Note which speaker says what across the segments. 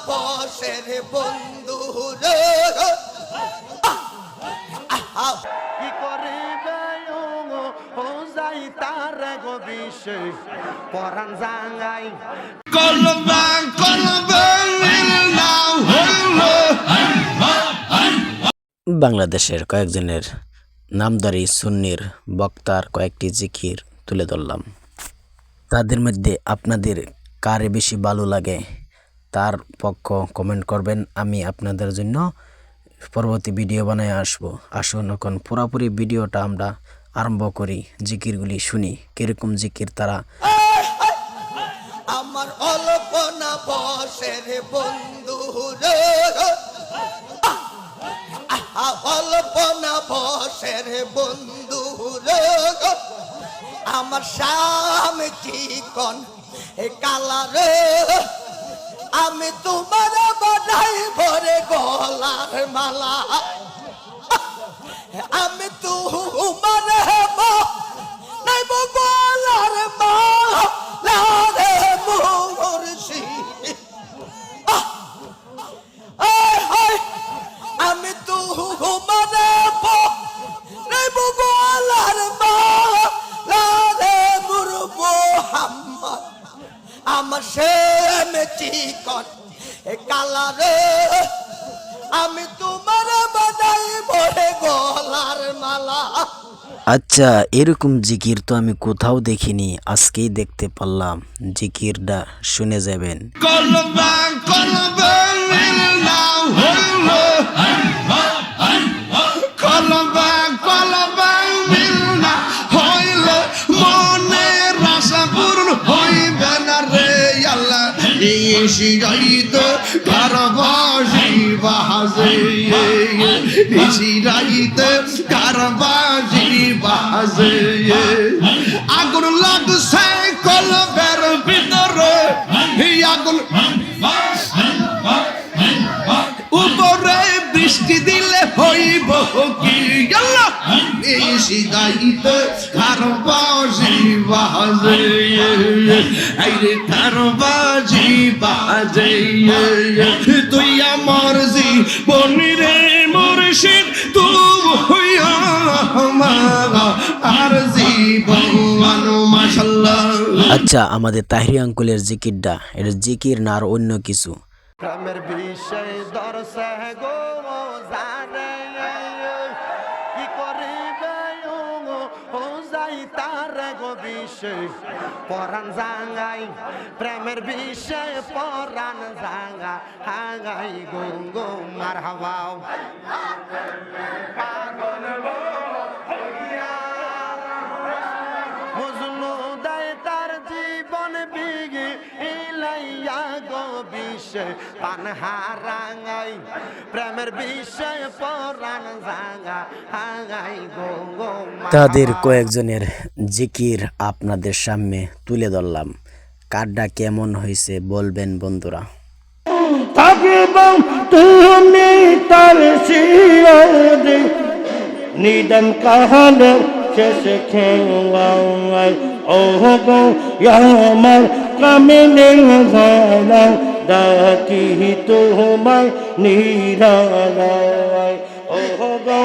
Speaker 1: বসের বন্ধু রে
Speaker 2: কি করিবে ও যাই তার গো বিশেষ পরাণ জাঙ্গাই
Speaker 3: কলবা কলবা নাও হলো
Speaker 4: বাংলাদেশের কয়েকজনের নামদারি সুন্নির বক্তার কয়েকটি জিকির তুলে ধরলাম। তাদের মধ্যে আপনাদের কারে বেশি ভালো লাগে তার পক্ষ কমেন্ট করবেন। আমি আপনাদের জন্য পরবর্তী ভিডিও বানায় আসবো। আসুন এখন পুরোপুরি ভিডিওটা আমরা আরম্ভ করি, জিকিরগুলি শুনি কিরকম জিকির তারা।
Speaker 1: আমার অল্পনা বসের বন্ধু রে অল্পনা বসের বন্ধু রে আমার স্বামী চিকন কালা রে আমি তোমার বানাই ভরে গলার মালা আমি তোমার নাই গলার মালা রে মুর্শি আমি তোমার নাই গলার মালা রে মুর মোহাম্মদ আমার শ্যাম চিকন কালা রে আমি তোমার বানাই ভরে গলার মালা।
Speaker 4: আচ্ছা, এরকম জিকির তো আমি কোথাও দেখিনি, আজকেই দেখতে পারলাম। জিকিরটা শুনে যাবেন।
Speaker 3: কলবা কলবা নাও হলো কলবা কলবা না হইলে মনের আশা পূরণ হইবে না রে আল্লাহ এসে যাইতো কারবাসি বাজে এসে যাইতো কারবাসি বাজে আগুন লাগছে কলবের ভিতরে আগুন উপরে বৃষ্টি দিলে হইব কি আল্লাহ এসে যাইতো কারবাসি বাজে এই রে কারবাসি বাজে তুই আমার জীবনী রে মুর্শিদ তুই আমার আর জীবন মাশাআল্লাহ।
Speaker 4: আচ্ছা, আমাদের তাহিরি আঙ্কুলের জিকিরটা, এটা জিকির না আর অন্য কিছু?
Speaker 2: প্রেমের বিষয় দর্শে গো জানে কি করিবে ও যাই তার গো বিশেষ পরাণ জাঙ্গাই প্রেমের বিষয় পরাণ জাঙ্গা হাঙ্গাই গো গো মারহাবাও মজনু দেয় তার জীবন বিগি ইলাইয়া গো বিষয় পানহারাঙ্গাই প্রেমের বিষয় পরাণ জাঙ্গা হাঙ্গাই গো গো।
Speaker 4: তাদের কয়েকজনের জিকির আপনাদের সামনে তুলে ধরলাম। কারটা কেমন হয়েছে বলবেন বন্ধুরা।
Speaker 5: থাকিব তুমি তার শিরদে নিদন কাহালে শেষে খেওয়াই ও গো আমার কামিনে জানা ডাকি তোমায় নিরালাই ও গো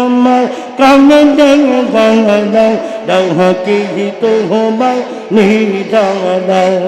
Speaker 5: আমার কামিনে জানা ডাকি তোমায় নিরালাই।